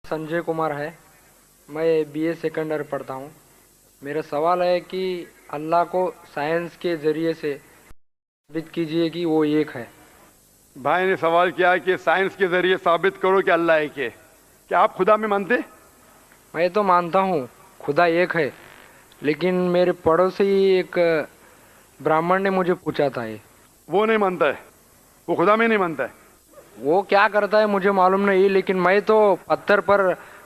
संजय कुमार है। मैं BA second year पढ़ता हूँ। मेरा सवाल है कि अल्लाह को साइंस के ज़रिए से साबित कीजिए कि वो एक है। भाई ने सवाल किया कि साइंस के जरिए साबित करो कि अल्लाह एक है। क्या आप खुदा में मानते? मैं तो मानता हूँ खुदा एक है, लेकिन मेरे पड़ोसी एक ब्राह्मण ने मुझे पूछा था ये वो नहीं मानता है, वो खुदा में नहीं मानता है। वो क्या करता है मुझे मालूम नहीं, लेकिन मैं तो पत्थर पर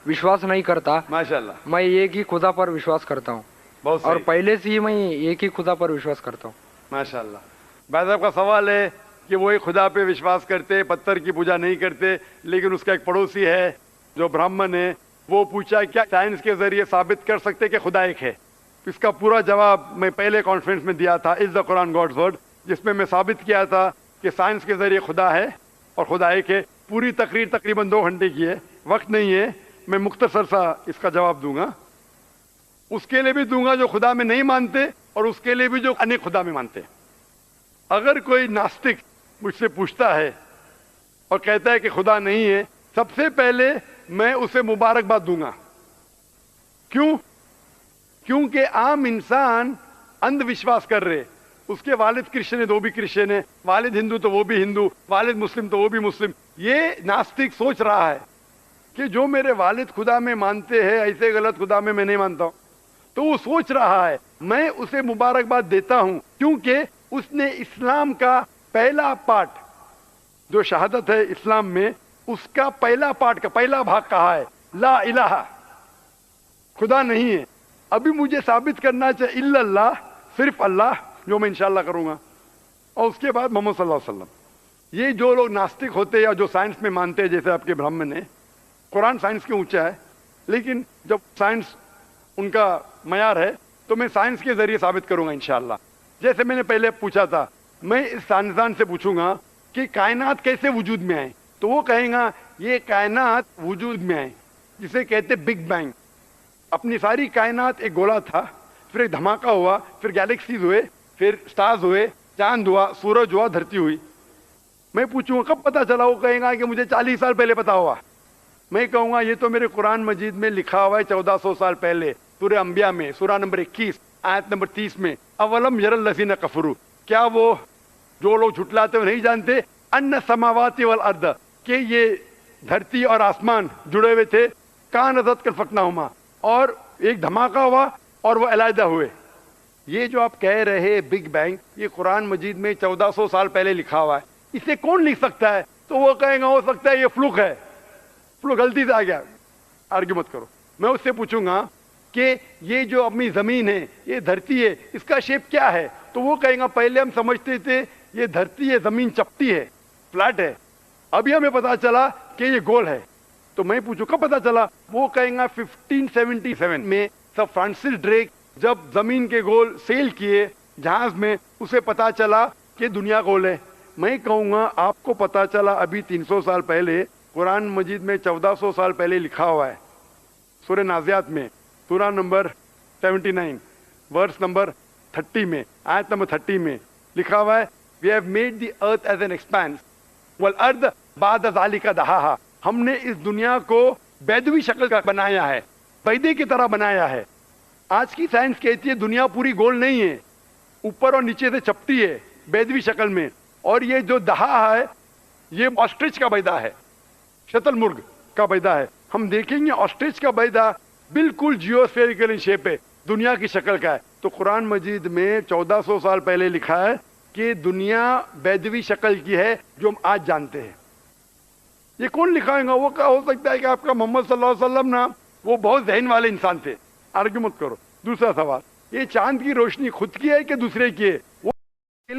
विश्वास नहीं करता। माशाल्लाह, मैं एक ही खुदा पर विश्वास करता हूँ बहुत और सही। पहले से ही मैं एक ही खुदा पर विश्वास करता हूँ। माशाल्लाह। भाई साहब का सवाल है कि वो एक खुदा पे विश्वास करते, पत्थर की पूजा नहीं करते, लेकिन उसका एक पड़ोसी है जो ब्राह्मण है, वो पूछा क्या साइंस के जरिए साबित कर सकते कि खुदा एक है। इसका पूरा जवाब मैं पहले कॉन्फ्रेंस में दिया था, is the Quran God's word, जिसमें मैं साबित किया था कि साइंस के जरिए खुदा है और खुदा एक है। पूरी तकरीर तकरीबन 2 घंटे की है, वक्त नहीं है, मैं मुख्तसर सा इसका जवाब दूंगा। उसके लिए भी दूंगा जो खुदा में नहीं मानते और उसके लिए भी जो अनेक खुदा में मानते। अगर कोई नास्तिक मुझसे पूछता है और कहता है कि खुदा नहीं है, सबसे पहले मैं उसे मुबारकबाद दूंगा। क्यों? क्योंकि आम इंसान अंधविश्वास कर रहे। उसके वालिद क्रिश्चियन है तो वो भी क्रिश्चियन है, वालिद हिंदू तो वो भी हिंदू, वालिद मुस्लिम तो वो भी मुस्लिम। ये नास्तिक सोच रहा है कि जो मेरे वालिद खुदा में मानते हैं, ऐसे गलत खुदा में मैं नहीं मानता हूं। तो वो सोच रहा है, मैं उसे मुबारकबाद देता हूं क्योंकि उसने इस्लाम का पहला पार्ट, जो शहादत है इस्लाम में, उसका पहला पार्ट का पहला भाग कहा है, ला इलाहा, खुदा नहीं है। अभी मुझे साबित करना चाहिए इल्लल्लाह, सिर्फ अल्लाह, जो मैं इंशाल्लाह करूंगा, और उसके बाद मोहम्मद सल्लल्लाहु अलैहि वसल्लम। ये जो लोग नास्तिक होते हैं या जो साइंस में मानते हैं, जैसे आपके ब्राह्मण है, कुरान साइंस के ऊंचा है, लेकिन जब साइंस उनका मयार है तो मैं साइंस के जरिए साबित करूंगा इंशाल्लाह। जैसे मैंने पहले पूछा था, मैं इस साइंसदान से पूछूंगा कि कायनात कैसे वजूद में आए, तो वो कहेगा ये कायनात वजूद में आए, जिसे कहते बिग बैंग। अपनी सारी कायनात एक गोला था, फिर एक धमाका हुआ, फिर गैलेक्सीज हुए, फिर स्टार्स हुए, चांद हुआ, सूरज हुआ, धरती हुई। मैं पूछूंगा कब पता चला, वो कहेगा कि मुझे 40 साल पहले पता हुआ। मैं कहूंगा ये तो मेरे कुरान मजीद में लिखा हुआ है 1400 साल पहले, सूरह अंबिया में, सूरह नंबर 21 आयत नंबर 30 में, अवलम यरल लज़ीना कफरू, क्या वो जो लोग झुटलाते वो नहीं जानते, अन्ना समावाति वल अर्द, कि ये धरती और आसमान जुड़े हुए थे, कानज़त कल फकनाहुमा, और एक धमाका हुआ और वो अलहदा हुए। ये जो आप कह रहे बिग बैंग, ये कुरान मजीद में 1400 साल पहले लिखा हुआ है, इसे कौन लिख सकता है? तो वो कहेगा हो सकता है ये फ्लूक है, फ्लूक गलती से आ गया। आर्ग्यू मत करो। मैं उससे पूछूंगा कि ये जो अपनी जमीन है, ये धरती है, इसका शेप क्या है? तो वो कहेगा पहले हम समझते थे ये धरती है, जमीन चपटी है, फ्लैट है, अभी हमें पता चला कि ये गोल है। तो मैं पूछूं कब पता चला? वो कहेगा 1577 में सर फ्रांसिस ड्रेक जब जमीन के गोल सेल किए जहाज में, उसे पता चला कि दुनिया गोल है। मैं कहूंगा आपको पता चला अभी 300 साल पहले, कुरान मजीद में 1400 साल पहले लिखा हुआ है, सूरह नाज़ियात में, सूरह नंबर 79 वर्स नंबर 30 में, आयत नंबर 30 में लिखा हुआ है, we have made the earth as an expanse वल अर्द बाद ज़ालिका दहाहा, हमने इस दुनिया को बैदवी शक्ल का बनाया है, बैदे की तरह बनाया है। आज की साइंस कहती है दुनिया पूरी गोल नहीं है, ऊपर और नीचे से चपटी है बैदवी शक्ल में, और ये जो दहा है ये ऑस्ट्रिच का बैदा है, शतलमुर्ग का बैदा है। हम देखेंगे ऑस्ट्रिच का बैदा बिल्कुल जियोस्फेरिकल इन शेप है, दुनिया की शक्ल का है। तो कुरान मजीद में 1400 साल पहले लिखा है कि दुनिया बैदवी शक्ल की है जो हम आज जानते हैं। ये कौन लिखाएगा? वो क्या हो सकता है कि आपका मोहम्मद सल्लल्लाहु अलैहि वसल्लम ना, वो बहुत ज़हन वाले इंसान थे। आर्ग्यू मत करो। दूसरा सवाल, ये चांद की रोशनी खुद की है कि दूसरे की है? वो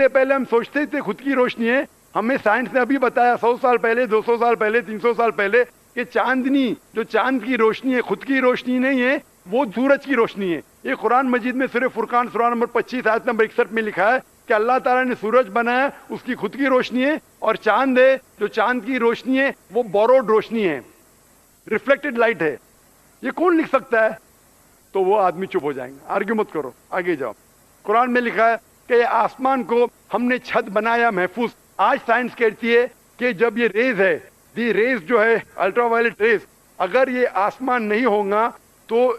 पहले हम सोचते थे खुद की रोशनी है, हमें साइंस ने अभी बताया 100 साल पहले, 200 साल पहले, 300 साल पहले कि चांदनी, जो चांद की रोशनी है, खुद की रोशनी नहीं है, वो सूरज की रोशनी है। ये कुरान मजीद में सूरह फुरकान सूरह नंबर 25 आयत नंबर 61 में लिखा है कि अल्लाह ताला ने सूरज बनाया, उसकी खुद की रोशनी है, और चांद है, जो चांद की रोशनी है वो बोरोड रोशनी है, रिफ्लेक्टेड लाइट है। ये कौन लिख सकता है? तो वो आदमी चुप हो जाएंगे। आर्ग्यू मत करो, आगे जाओ। कुरान में लिखा है कि आसमान को हमने छत बनाया महफूज। आज साइंस कहती है कि जब ये रेज है, दी रेज जो है अल्ट्रावायलेट रेज, اگر یہ آسمان نہیں ہوگا تو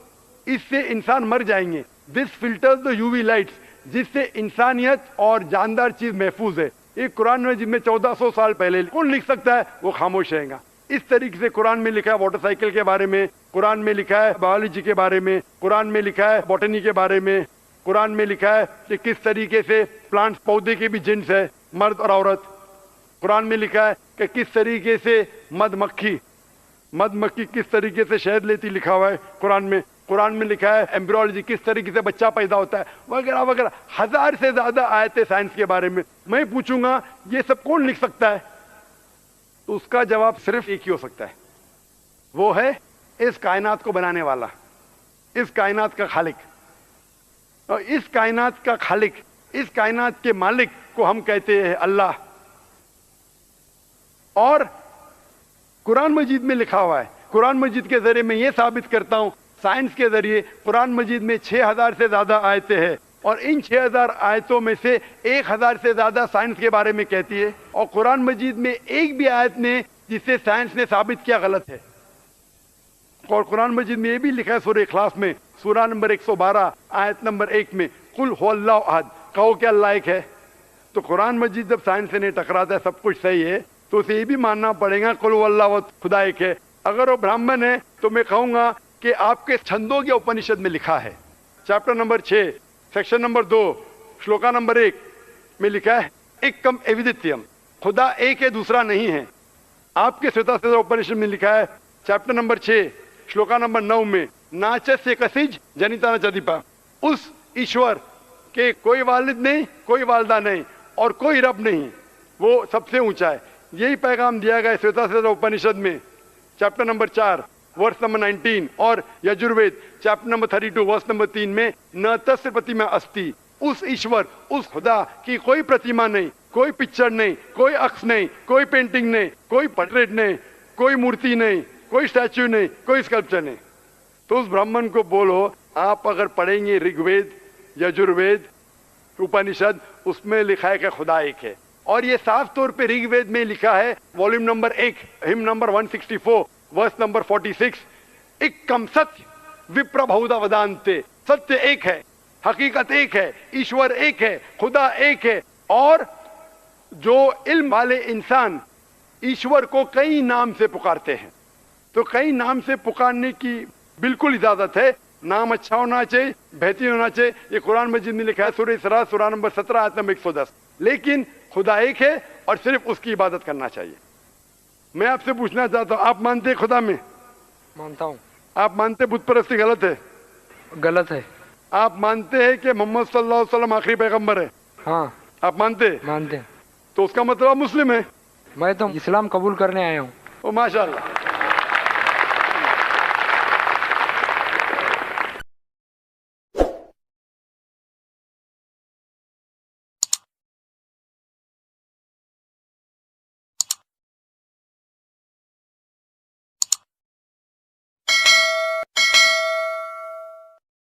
اس سے انسان مر جائیں گے. دس فلٹرز دا یووی لائٹس, جس سے انسانیت اور جاندار چیز محفوظ ہے. یہ قرآن میں جن میں 1400 سال پہلے کون لکھ سکتا ہے, وہ خاموش رہے گا. اس طریقے سے قرآن میں لکھا ہے واٹر سائیکل کے بارے میں, قرآن میں لکھا ہے بایولوجی کے بارے میں, قرآن میں لکھا ہے بوٹنی کے بارے میں, قرآن میں لکھا ہے کہ کس طریقے سے پلانٹس پودے کے بھی جنس ہے, مرد اور عورت. قرآن میں لکھا ہے کہ کس طریقے سے مد مکھی کس طریقے سے شہد لیتی, لکھا ہوا ہے قرآن میں. قرآن میں لکھا ہے ایمبریولوجی کس طریقے سے بچہ پیدا ہوتا ہے, وغیرہ وغیرہ. 1000 سے زیادہ آیتیں سائنس کے بارے میں. میں پوچھوں گا یہ سب کون لکھ سکتا ہے, تو اس کا جواب صرف ایک ہی ہو سکتا ہے, وہ ہے اس کائنات کو بنانے والا, اس کائنات کا خالق. اور اس کائنات کا خالق, اس کائنات کے مالک کو ہم کہتے ہیں اللہ. اور قرآن مجید میں لکھا ہوا ہے, قرآن مجید کے ذریعے میں یہ ثابت کرتا ہوں, سائنس کے ذریعے قرآن مجید میں 6000 سے زیادہ آیتیں ہیں, اور ان 6000 آیتوں میں سے 1000 سے زیادہ سائنس کے بارے میں کہتی ہے, اور قرآن مجید میں ایک بھی آیت نے جسے سائنس نے ثابت کیا غلط ہے. اور قرآن مجید میں یہ بھی لکھا ہے سورہ اخلاص میں, سورہ نمبر 112 آیت نمبر 1 میں, قل هو اللہ احد, کہو کہ اللہ ایک ہے. تو قرآن مجید جب سائنس سے نہیں ٹکراتا ہے, سب کچھ صحیح ہے, تو اسے یہ بھی ماننا پڑے گا قل هو اللہ احد, خدا ایک ہے. اگر وہ برہمن ہے تو میں کہوں گا کہ آپ کے چھندوگیہ اپنشد میں لکھا ہے, chapter number 6 section number 2 shloka number 1 میں لکھا ہے ایکم ایودتیم, خدا ایک ہے دوسرا نہیں ہے. آپ کے سوتا اپنشد میں لکھا ہے چیپٹر نمبر 6 شلوکا نمبر 9 میں, ناچس سے کسج جنیتا نہ چدیپا, اس ایشور کے کوئی والد نہیں, کوئی والدہ نہیں, اور کوئی رب نہیں, وہ سب سے اونچا ہے. یہی پیغام دیا گیا سوتا اپنشد میں چیپٹر نمبر 4 ورس نمبر 19, اور Yajurveda chapter number 32 verse number 3 میں, نہ تس پرتیما استی, اس ایشور, اس خدا کی کوئی پرتیما نہیں, کوئی پکچر نہیں, کوئی عکس نہیں, کوئی پینٹنگ نہیں, کوئی پورٹریٹ نہیں, کوئی مورتی نہیں, کوئی اسٹیچو نہیں, کوئی اسکلپچر نہیں. تو اس برہمن کو بولو, آپ اگر پڑھیں گے رگ وید, یجروید, اپنشد, اس میں لکھا ہے کہ خدا ایک ہے. اور یہ صاف طور پہ رگ وید میں لکھا ہے والیوم نمبر 1 ہم نمبر 164 ورس نمبر 46, ایکم ستیہ وپر بہودا ودانتے, ستیہ ایک ہے, حقیقت ایک ہے, ایشور ایک ہے, خدا ایک ہے. اور جو علم والے انسان ایشور کو کئی نام سے پکارتے ہیں, تو کئی نام سے پکارنے کی بالکل اجازت ہے, نام اچھا ہونا چاہیے, بہترین ہونا چاہیے. یہ قرآن مجید میں لکھا ہے سورہ اسراء سورہ نمبر 17 آیت نمبر 110. لیکن خدا ایک ہے اور صرف اس کی عبادت کرنا چاہیے. میں آپ سے پوچھنا چاہتا ہوں, آپ مانتے ہیں خدا میں؟ مانتا ہوں. آپ مانتے بت پرستی غلط ہے؟ غلط ہے. آپ مانتے ہیں کہ محمد صلی اللہ علیہ وسلم آخری پیغمبر ہے؟ ہاں آپ مانتے ہیں؟ مانتے ہیں. تو اس کا مطلب آپ مسلم ہیں. میں تو اسلام قبول کرنے آیا ہوں. او ماشاء اللہ.